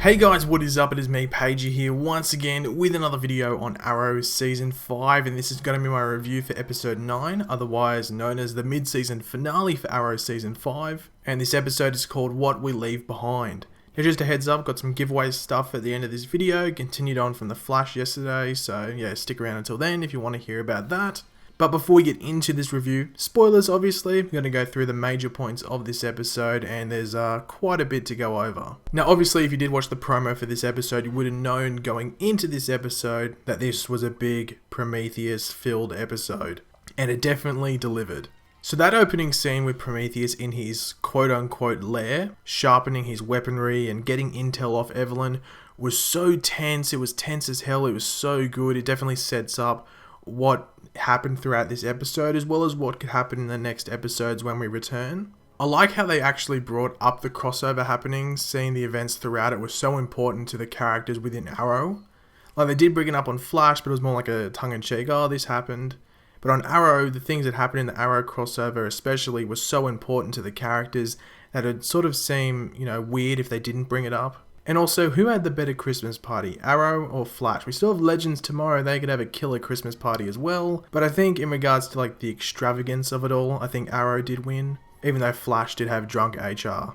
Hey guys, what is up? It is me, Pagey here, once again with another video on Arrow Season 5, and this is going to be my review for Episode 9, otherwise known as the mid-season finale for Arrow Season 5, and this episode is called What We Leave Behind. Now just a heads up, got some giveaway stuff at the end of this video, continued on from the Flash yesterday, so yeah, stick around until then if you want to hear about that. But before we get into this review, spoilers obviously, we're going to go through the major points of this episode and there's quite a bit to go over. Now obviously if you did watch the promo for this episode, you would have known going into this episode that this was a big Prometheus filled episode. And it definitely delivered. So that opening scene with Prometheus in his quote-unquote lair, sharpening his weaponry and getting intel off Evelyn was so tense, it was tense as hell, it was so good, it definitely sets up what happened throughout this episode as well as what could happen in the next episodes when we return. I like how they actually brought up the crossover happenings, seeing the events throughout it was so important to the characters within Arrow. Like they did bring it up on Flash, but it was more like a tongue-in-cheek, oh this happened. But on Arrow, the things that happened in the Arrow crossover especially was so important to the characters that it'd sort of seem, weird if they didn't bring it up. And also, who had the better Christmas party, Arrow or Flash? We still have Legends tomorrow, they could have a killer Christmas party as well. But I think in regards to like the extravagance of it all, I think Arrow did win, even though Flash did have drunk HR.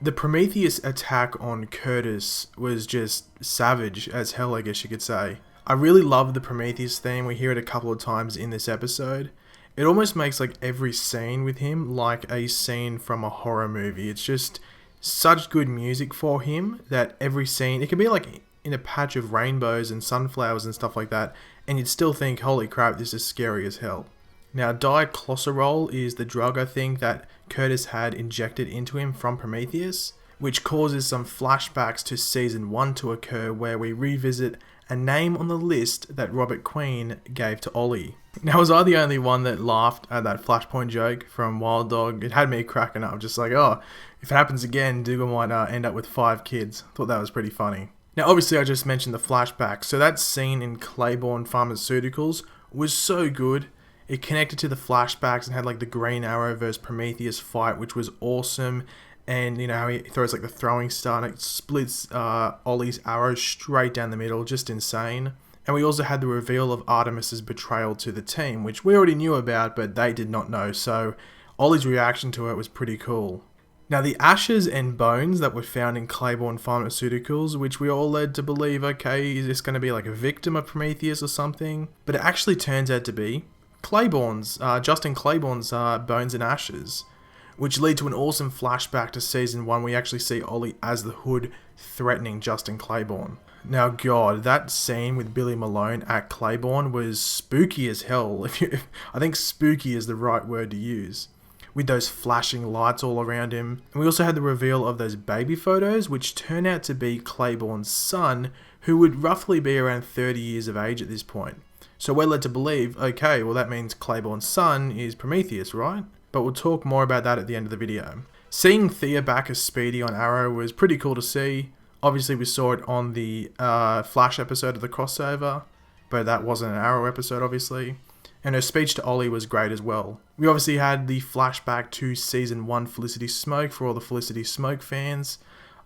The Prometheus attack on Curtis was just savage as hell, I guess you could say. I really love the Prometheus theme, we hear it a couple of times in this episode. It almost makes like every scene with him like a scene from a horror movie. It's just such good music for him that every scene, it can be like in a patch of rainbows and sunflowers and stuff like that, and you'd still think, holy crap, this is scary as hell. Now, diclocerol is the drug I think that Curtis had injected into him from Prometheus, which causes some flashbacks to Season 1 to occur where we revisit a name on the list that Robert Queen gave to Ollie. Now, was I the only one that laughed at that Flashpoint joke from Wild Dog? It had me cracking up, just like, oh, if it happens again, Diggle might end up with 5 kids. Thought that was pretty funny. Now, obviously, I just mentioned the flashback, so that scene in Claiborne Pharmaceuticals was so good. It connected to the flashbacks and had like the Green Arrow versus Prometheus fight, which was awesome. And you know how he throws like the throwing star and it splits Ollie's arrow straight down the middle, just insane. And we also had the reveal of Artemis's betrayal to the team, which we already knew about, but they did not know, so Ollie's reaction to it was pretty cool. Now the ashes and bones that were found in Claiborne Pharmaceuticals, which we all led to believe, okay, is this going to be like a victim of Prometheus or something? But it actually turns out to be Justin Claiborne's bones and ashes, which lead to an awesome flashback to Season 1. We actually see Ollie as the Hood threatening Justin Claiborne. Now, God, that scene with Billy Malone at Claiborne was spooky as hell. I think spooky is the right word to use, with those flashing lights all around him. And we also had the reveal of those baby photos, which turn out to be Claiborne's son, who would roughly be around 30 years of age at this point. So we're led to believe, okay, well that means Claiborne's son is Prometheus, right? But we'll talk more about that at the end of the video. Seeing Thea back as Speedy on Arrow was pretty cool to see. Obviously we saw it on the Flash episode of the crossover, but that wasn't an Arrow episode obviously. And her speech to Ollie was great as well. We obviously had the flashback to Season 1 Felicity Smoke for all the Felicity Smoke fans.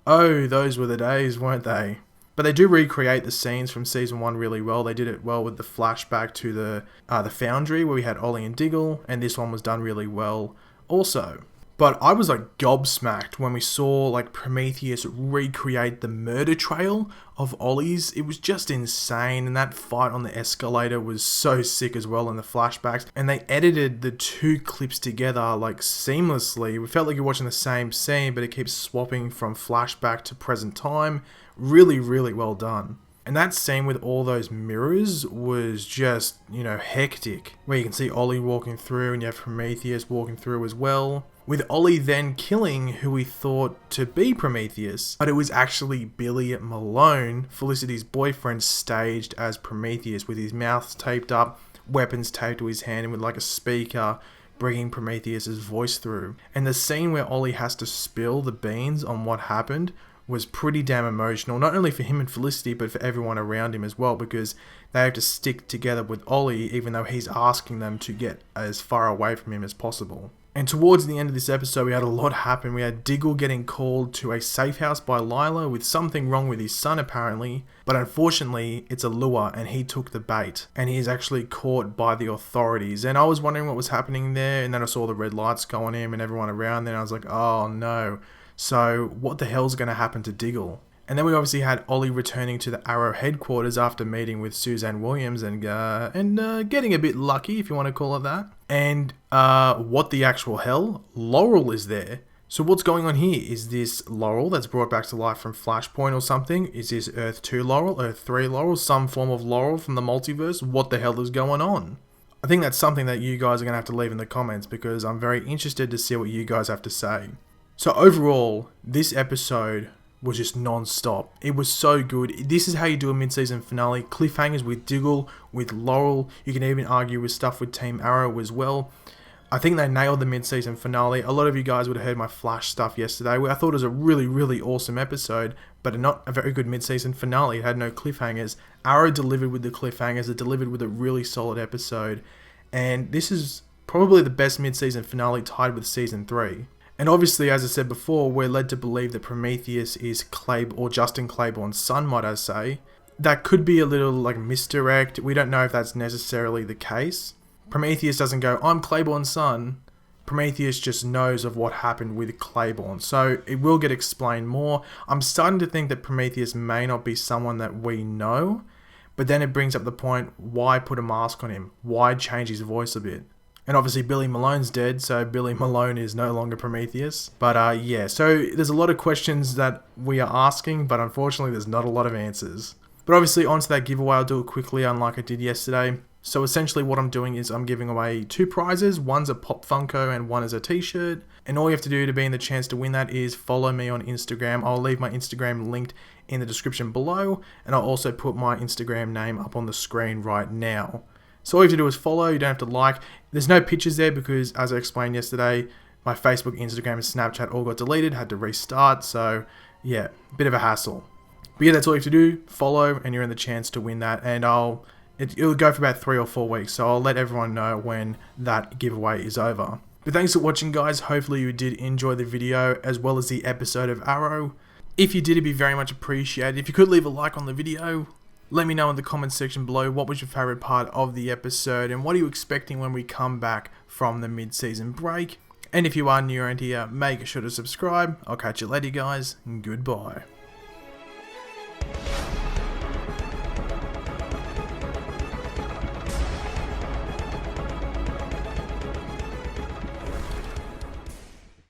Oh, those were the days, weren't they? But they do recreate the scenes from Season 1 really well. They did it well with the flashback to the Foundry where we had Ollie and Diggle, and this one was done really well also. But I was like gobsmacked when we saw like Prometheus recreate the murder trail of Ollie's. It was just insane, and that fight on the escalator was so sick as well in the flashbacks. And they edited the two clips together like seamlessly. We felt like you're watching the same scene, but it keeps swapping from flashback to present time. Really, really well done. And that scene with all those mirrors was just, hectic. Where you can see Ollie walking through and you have Prometheus walking through as well. With Ollie then killing who we thought to be Prometheus, but it was actually Billy Malone, Felicity's boyfriend, staged as Prometheus with his mouth taped up, weapons taped to his hand, and with like a speaker bringing Prometheus's voice through. And the scene where Ollie has to spill the beans on what happened was pretty damn emotional, not only for him and Felicity, but for everyone around him as well, because they have to stick together with Ollie, even though he's asking them to get as far away from him as possible. And towards the end of this episode, we had a lot happen. We had Diggle getting called to a safe house by Lila with something wrong with his son apparently. But unfortunately, it's a lure and he took the bait. And he is actually caught by the authorities. And I was wondering what was happening there. And then I saw the red lights go on him and everyone around there. And I was like, oh no. So what the hell's going to happen to Diggle? And then we obviously had Ollie returning to the Arrow headquarters after meeting with Suzanne Williams and getting a bit lucky, if you want to call it that. And what the actual hell? Laurel is there. So what's going on here? Is this Laurel that's brought back to life from Flashpoint or something? Is this Earth 2 Laurel, Earth 3 Laurel, some form of Laurel from the multiverse? What the hell is going on? I think that's something that you guys are going to have to leave in the comments because I'm very interested to see what you guys have to say. So overall, this episode was just non-stop. It was so good. This is how you do a mid-season finale. Cliffhangers with Diggle, with Laurel. You can even argue with stuff with Team Arrow as well. I think they nailed the mid-season finale. A lot of you guys would have heard my Flash stuff yesterday. I thought it was a really, really awesome episode, but not a very good mid-season finale. It had no cliffhangers. Arrow delivered with the cliffhangers. It delivered with a really solid episode. And this is probably the best mid-season finale tied with Season 3. And obviously, as I said before, we're led to believe that Prometheus is Justin Claiborne's son, might I say. That could be a little like misdirect. We don't know if that's necessarily the case. Prometheus doesn't go, I'm Claiborne's son. Prometheus just knows of what happened with Claiborne. So it will get explained more. I'm starting to think that Prometheus may not be someone that we know. But then it brings up the point, why put a mask on him? Why change his voice a bit? And obviously Billy Malone's dead, so Billy Malone is no longer Prometheus. But yeah, so there's a lot of questions that we are asking, but unfortunately there's not a lot of answers. But obviously onto that giveaway, I'll do it quickly unlike I did yesterday. So essentially what I'm doing is I'm giving away 2 prizes. One's a Pop Funko and one is a t-shirt. And all you have to do to be in the chance to win that is follow me on Instagram. I'll leave my Instagram linked in the description below. And I'll also put my Instagram name up on the screen right now. So all you have to do is follow, you don't have to like. There's no pictures there because, as I explained yesterday, my Facebook, Instagram, and Snapchat all got deleted, had to restart. So yeah, bit of a hassle. But yeah, that's all you have to do. Follow and you're in the chance to win that. And it'll go for about 3 or 4 weeks. So I'll let everyone know when that giveaway is over. But thanks for watching, guys. Hopefully you did enjoy the video as well as the episode of Arrow. If you did, it'd be very much appreciated. If you could leave a like on the video. Let me know in the comments section below what was your favourite part of the episode and what are you expecting when we come back from the mid-season break. And if you are new around here, make sure to subscribe. I'll catch you later, guys, and goodbye.